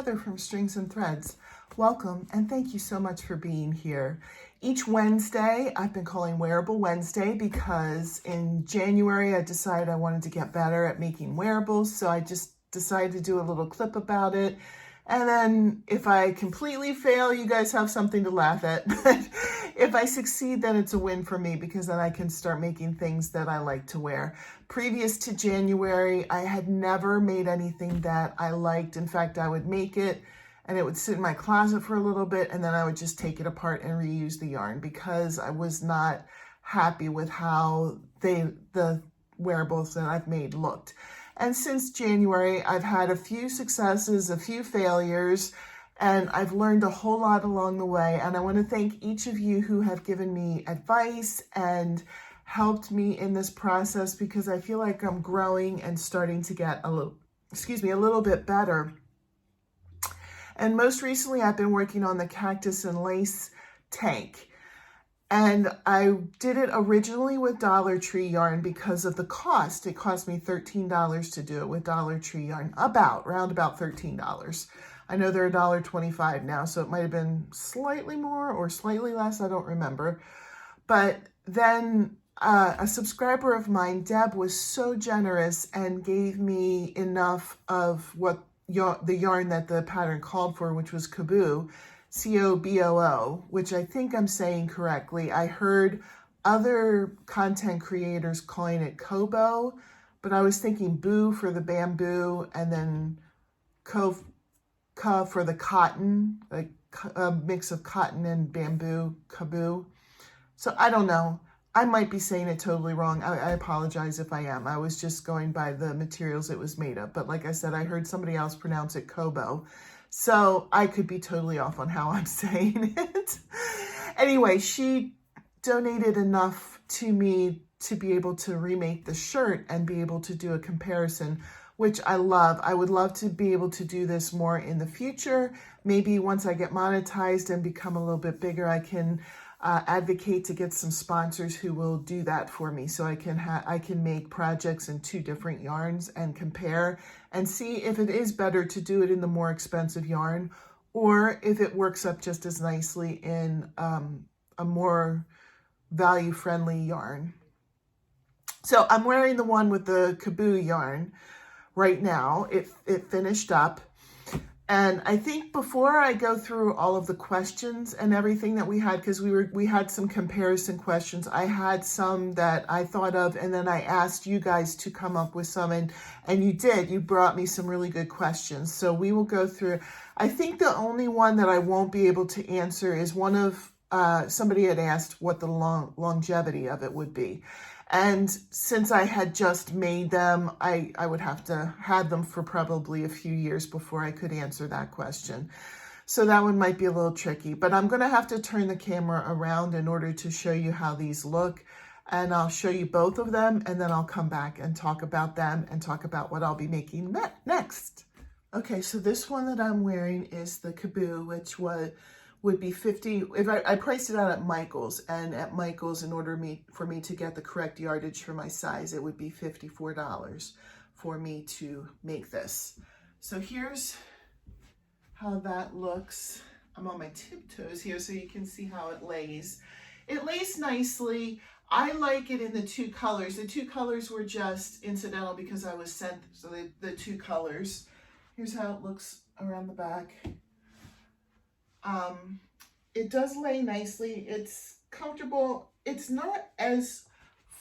Heather from Strings and Threads. Welcome and thank you so much for being here. Each Wednesday I've been calling Wearable Wednesday because in January I decided I wanted to get better at making wearables, so I just decided to do a little clip about it. And then if I completely fail, you guys have something to laugh at. But if I succeed, then it's a win for me because then I can start making things that I like to wear. Previous to January, I had never made anything that I liked. In fact, I would make it and it would sit in my closet for a little bit and then I would just take it apart and reuse the yarn because I was not happy with how the wearables that I've made looked. And since January, I've had a few successes, a few failures, and I've learned a whole lot along the way. And I want to thank each of you who have given me advice and helped me in this process because I feel like I'm growing and starting to get a little bit better. And most recently, I've been working on the cactus and lace tank. And I did it originally with Dollar Tree yarn because of the cost. It cost me $13 to do it with Dollar Tree yarn, around about $13. I know they're $1.25 now, so it might have been slightly more or slightly less, I don't remember. But then a subscriber of mine, Deb, was so generous and gave me enough of the yarn that the pattern called for, which was Coboo. C-O-B-O-O, which I think I'm saying correctly. I heard other content creators calling it Kobo, but I was thinking boo for the bamboo and then ka for the cotton, like a mix of cotton and bamboo, Kaboo. So I don't know. I might be saying it totally wrong. I apologize if I am. I was just going by the materials it was made of. But like I said, I heard somebody else pronounce it Kobo. So I could be totally off on how I'm saying it. Anyway, she donated enough to me to be able to remake the shirt and be able to do a comparison, which I love. I would love to be able to do this more in the future. Maybe once I get monetized and become a little bit bigger, I can advocate to get some sponsors who will do that for me so I can make projects in two different yarns and compare and see if it is better to do it in the more expensive yarn or if it works up just as nicely in a more value-friendly yarn. So I'm wearing the one with the Coboo yarn right now. It finished up. And I think before I go through all of the questions and everything that we had, because we had some comparison questions, I had some that I thought of, and then I asked you guys to come up with some, and you did. You brought me some really good questions. So we will go through. I think the only one that I won't be able to answer is one of, somebody had asked what the longevity of it would be. And since I had just made them, I would have to have them for probably a few years before I could answer that question. So that one might be a little tricky, but I'm going to have to turn the camera around in order to show you how these look. And I'll show you both of them, and then I'll come back and talk about them and talk about what I'll be making next. Okay, so this one that I'm wearing is the Coboo, which would be 50. If I priced it out at Michael's, and at Michael's, in order for me to get the correct yardage for my size, it would be $54 for me to make this. So here's how that looks. I'm on my tiptoes here so you can see how it lays. It lays nicely. I like it in the two colors. The two colors were just incidental because I was sent the two colors. Here's how it looks around the back. It does lay nicely. It's comfortable. It's not as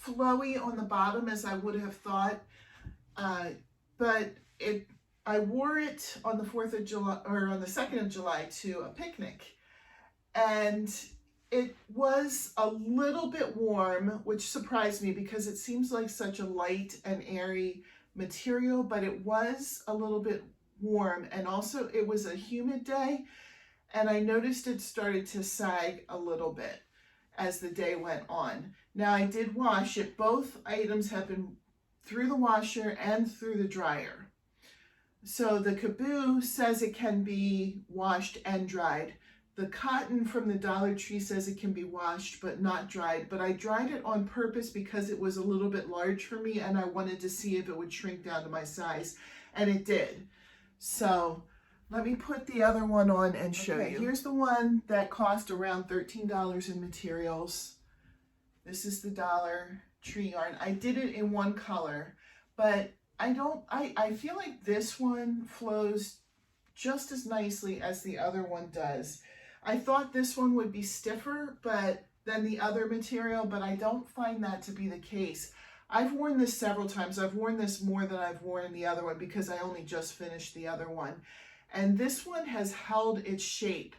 flowy on the bottom as I would have thought, but I wore it on the 4th of July or on the 2nd of July to a picnic, and it was a little bit warm, which surprised me because it seems like such a light and airy material, but it was a little bit warm, and also it was a humid day. And I noticed it started to sag a little bit as the day went on. Now I did wash it. Both items have been through the washer and through the dryer. So the Coboo says it can be washed and dried. The cotton from the Dollar Tree says it can be washed but not dried. But I dried it on purpose because it was a little bit large for me and I wanted to see if it would shrink down to my size. And it did. So Let me put the other one on and show you. Here's the one that cost around $13 in materials. This is the Dollar Tree yarn. I did it in one color, but I feel like this one flows just as nicely as the other one does. I thought this one would be stiffer than the other material, but I don't find that to be the case. I've worn this several times. I've worn this more than I've worn the other one because I only just finished the other one. And this one has held its shape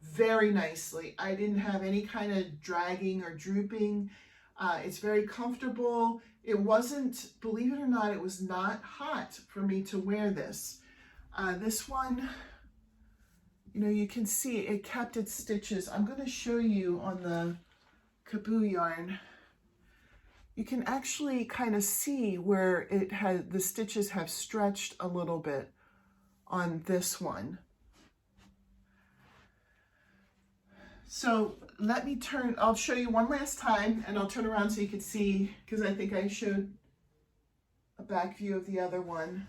very nicely. I didn't have any kind of dragging or drooping. It's very comfortable. It wasn't, believe it or not, it was not hot for me to wear this. This one, you know, you can see it kept its stitches. I'm going to show you on the Kaboo yarn. You can actually kind of see where the stitches have stretched a little bit on this one. So let me I'll show you one last time, and I'll turn around so you can see, because I think I showed a back view of the other one.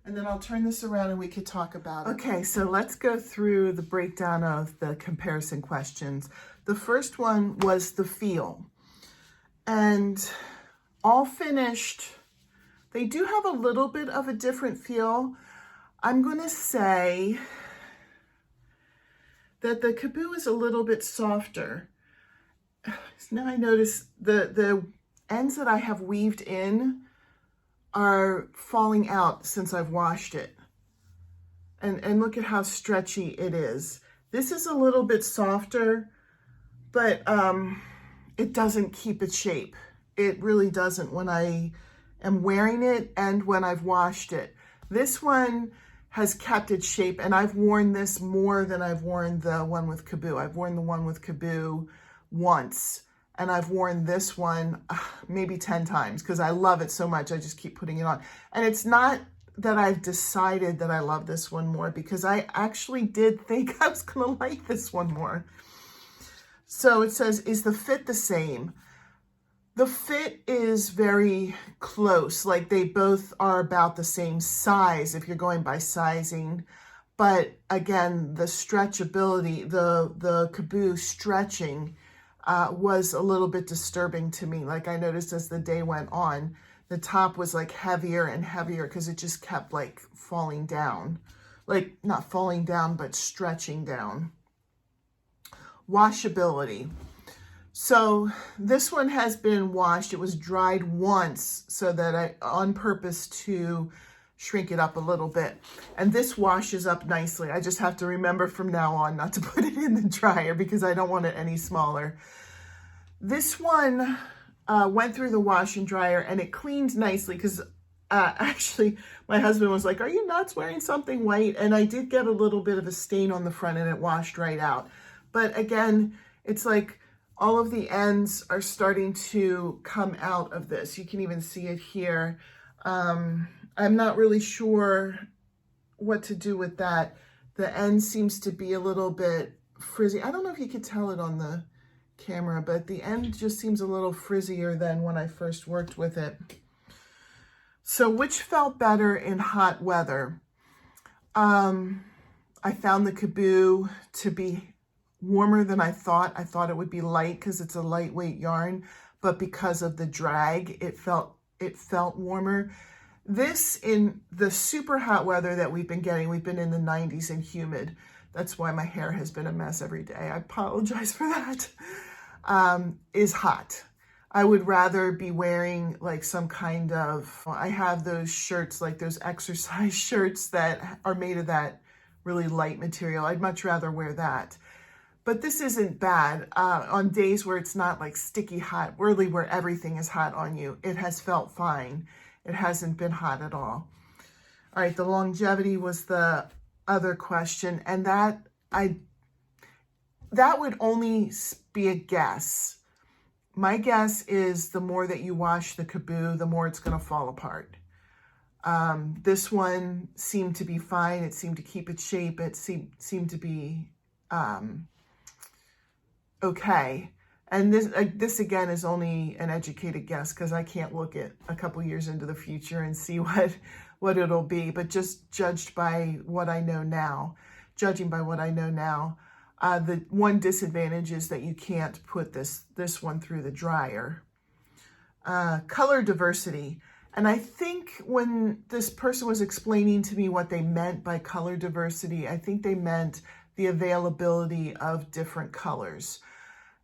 And then I'll turn this around and we could talk about it. Okay, so let's go through the breakdown of the comparison questions. The first one was the feel. And all finished, they do have a little bit of a different feel. I'm going to say that the Kaboo is a little bit softer. Now I notice the ends that I have weaved in are falling out since I've washed it. And look at how stretchy it is. This is a little bit softer, but it doesn't keep its shape. It really doesn't when I am wearing it and when I've washed it. This one has kept its shape, and I've worn this more than I've worn the one with Kaboo. I've worn the one with Kaboo once, and I've worn this one maybe 10 times because I love it so much. I just keep putting it on. And it's not that I've decided that I love this one more, because I actually did think I was gonna like this one more. So it says, is the fit the same? The fit is very close, like they both are about the same size if you're going by sizing. But again, the stretchability, the Kaboo stretching was a little bit disturbing to me. Like I noticed as the day went on, the top was like heavier and heavier because it just kept like falling down. Like not falling down, but stretching down. Washability. So this one has been washed. It was dried once so that on purpose to shrink it up a little bit. And this washes up nicely. I just have to remember from now on not to put it in the dryer because I don't want it any smaller. This one went through the wash and dryer and it cleaned nicely because actually my husband was like, are you nuts wearing something white? And I did get a little bit of a stain on the front and it washed right out. But again, it's like all of the ends are starting to come out of this. You can even see it here. I'm not really sure what to do with that. The end seems to be a little bit frizzy. I don't know if you could tell it on the camera, but the end just seems a little frizzier than when I first worked with it. So which felt better in hot weather? I found the Kaboo to be warmer than I thought. I thought it would be light because it's a lightweight yarn, but because of the drag, it felt warmer. This, in the super hot weather that we've been getting, we've been in the 90s and humid. That's why my hair has been a mess every day. I apologize for that. Is hot. I would rather be wearing like some kind of, I have those shirts, like those exercise shirts that are made of that really light material. I'd much rather wear that. But this isn't bad. On days where it's not like sticky hot, really where everything is hot on you, it has felt fine. It hasn't been hot at all. All right, the longevity was the other question, and that would only be a guess. My guess is the more that you wash the Kaboo, the more it's going to fall apart. This one seemed to be fine. It seemed to keep its shape. It seemed to be okay. And this again is only an educated guess because I can't look at a couple years into the future and see what it'll be, but just judging by what I know now, the one disadvantage is that you can't put this one through the dryer. Color diversity. And I think when this person was explaining to me what they meant by color diversity, I think they meant the availability of different colors.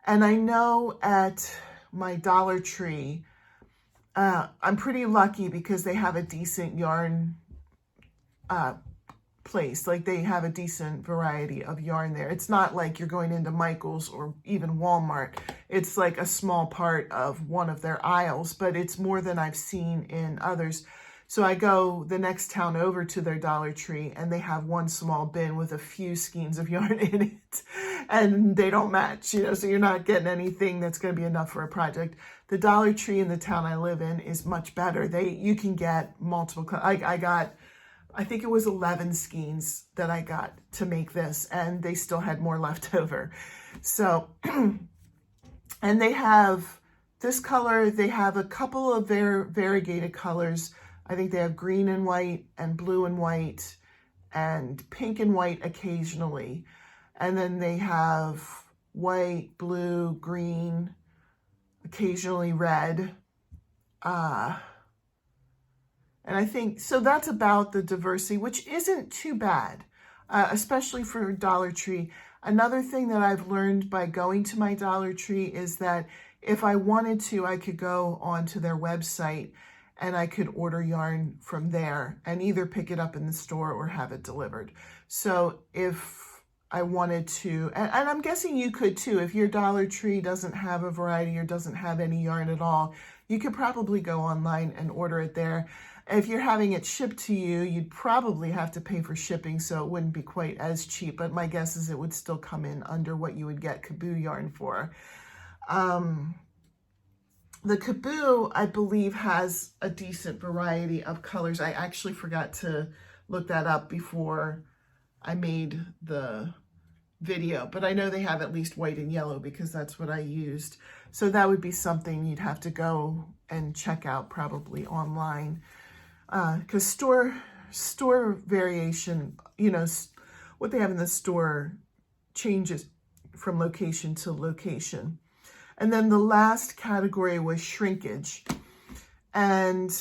And I know at my Dollar Tree, I'm pretty lucky because they have a decent yarn place. Like they have a decent variety of yarn there. It's not like you're going into Michael's or even Walmart. It's like a small part of one of their aisles, but it's more than I've seen in others. So I go the next town over to their Dollar Tree and they have one small bin with a few skeins of yarn in it and they don't match, you know, so you're not getting anything that's going to be enough for a project. The Dollar Tree in the town I live in is much better. You can get multiple, I think it was 11 skeins that I got to make this, and they still had more left over. So, and they have this color, they have a couple of variegated colors. I think they have green and white and blue and white and pink and white occasionally. And then they have white, blue, green, occasionally red. And I think, so that's about the diversity, which isn't too bad, especially for Dollar Tree. Another thing that I've learned by going to my Dollar Tree is that if I wanted to, I could go onto their website and I could order yarn from there and either pick it up in the store or have it delivered. So if I wanted to, and I'm guessing you could too, if your Dollar Tree doesn't have a variety or doesn't have any yarn at all, you could probably go online and order it there. If you're having it shipped to you, you'd probably have to pay for shipping, so it wouldn't be quite as cheap, but my guess is it would still come in under what you would get Kaboo yarn for. The Kaboo, I believe, has a decent variety of colors. I actually forgot to look that up before I made the video, but I know they have at least white and yellow because that's what I used. So that would be something you'd have to go and check out probably online. Because store variation, you know, what they have in the store changes from location to location. And then the last category was shrinkage. And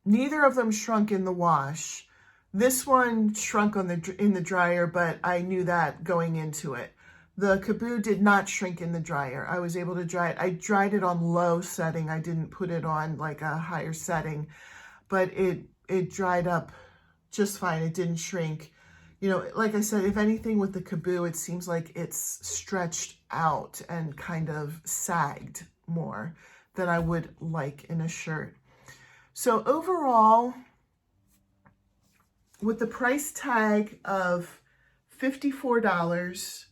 neither of them shrunk in the wash. This one shrunk in the dryer, but I knew that going into it. The Kaboo did not shrink in the dryer. I was able to dry it. I dried it on low setting. I didn't put it on like a higher setting, but it dried up just fine. It didn't shrink. You know, like I said, if anything with the Kaboo, it seems like it's stretched out and kind of sagged more than I would like in a shirt. So overall, with the price tag of $54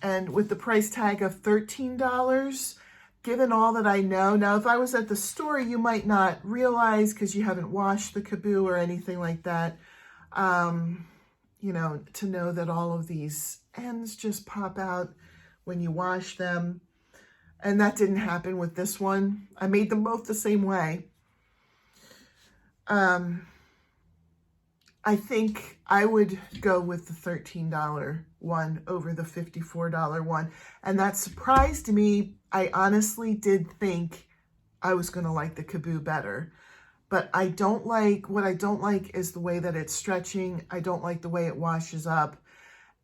and with the price tag of $13, given all that I know, now if I was at the store, you might not realize because you haven't washed the Kaboo or anything like that, you know, to know that all of these ends just pop out when you wash them. And that didn't happen with this one. I made them both the same way. I think I would go with the $13 one over the $54 one. And that surprised me. I honestly did think I was going to like the Kaboo better. But what I don't like is the way that it's stretching. I don't like the way it washes up.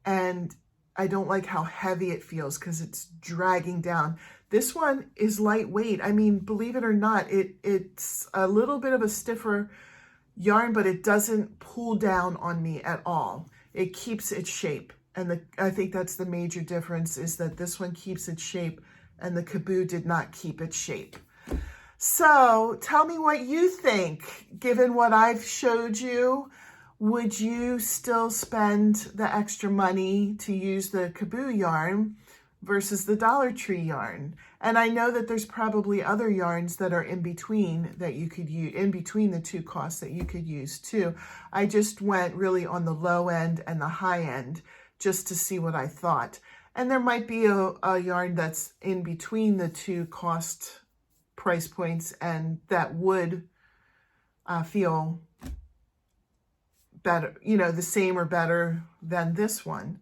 And I don't like how heavy it feels because it's dragging down. This one is lightweight. I mean, believe it or not, it's a little bit of a stiffer yarn, but it doesn't pull down on me at all. It keeps its shape. And I think that's the major difference, is that this one keeps its shape and the Kaboo did not keep its shape. So tell me what you think. Given what I've showed you, would you still spend the extra money to use the Kaboo yarn versus the Dollar Tree yarn? And I know that there's probably other yarns that are in between that you could use, in between the two costs that you could use too. I just went really on the low end and the high end just to see what I thought. And there might be a yarn that's in between the two price points, and that would feel better, you know, the same or better than this one.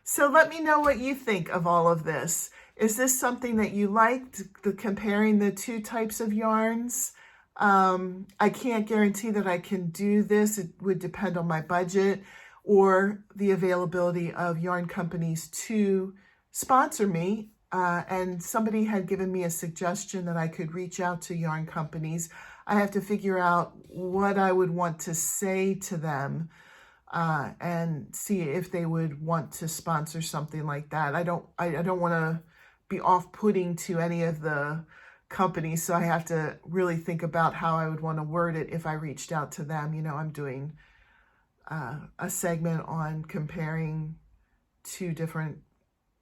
So let me know what you think of all of this. Is this something that you liked, comparing the two types of yarns? I can't guarantee that I can do this. It would depend on my budget or the availability of yarn companies to sponsor me. And somebody had given me a suggestion that I could reach out to yarn companies. I have to figure out what I would want to say to them and see if they would want to sponsor something like that. I don't want to be off-putting to any of the companies, so I have to really think about how I would want to word it if I reached out to them. You know, I'm doing a segment on comparing two different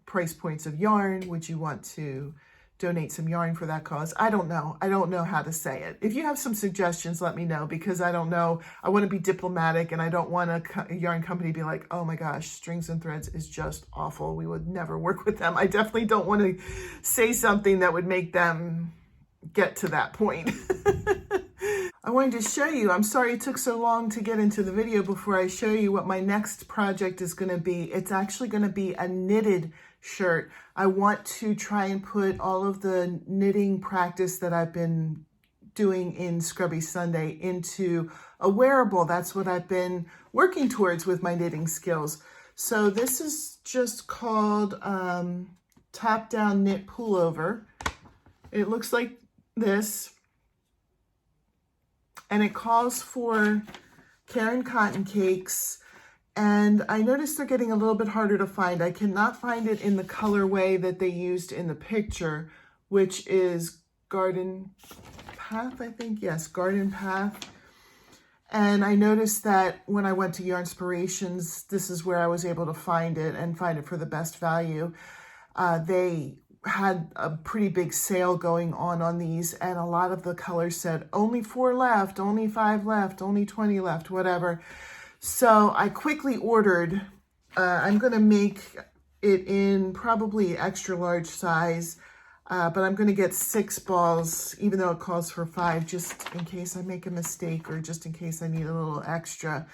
price points of yarn. Would you want to donate some yarn for that cause? I don't know. I don't know how to say it. If you have some suggestions, let me know, because I don't know. I want to be diplomatic, and I don't want a yarn company to be like, oh my gosh, Strings and Threads is just awful. We would never work with them. I definitely don't want to say something that would make them get to that point. I wanted to show you, I'm sorry it took so long to get into the video before I show you what my next project is going to be. It's actually going to be a knitted shirt. I want to try and put all of the knitting practice that I've been doing in Scrubby Sunday into a wearable. That's what I've been working towards with my knitting skills. So this is just called Top Down Knit Pullover. It looks like this, and it calls for Caron cotton cakes, and I noticed they're getting a little bit harder to find. I cannot find it in the colorway that they used in the picture, which is Garden Path, I think. Yes, Garden Path. And I noticed that when I went to Yarnspirations, this is where I was able to find it and find it for the best value. They had a pretty big sale going on these, and a lot of the colors said only 4 left, only 5 left, only 20 left, whatever. So I quickly ordered. I'm going to make it in probably extra large size, but I'm going to get 6 balls, even though it calls for 5, just in case I make a mistake or just in case I need a little extra.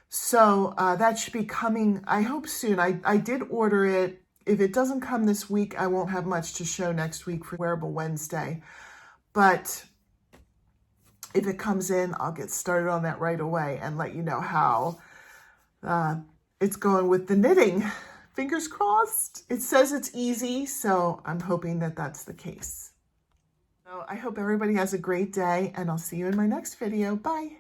So that should be coming, I hope, soon. I did order it. If it doesn't come this week, I won't have much to show next week for Wearable Wednesday. But if it comes in, I'll get started on that right away and let you know how it's going with the knitting. Fingers crossed. It says it's easy, so I'm hoping that that's the case. So I hope everybody has a great day, and I'll see you in my next video. Bye.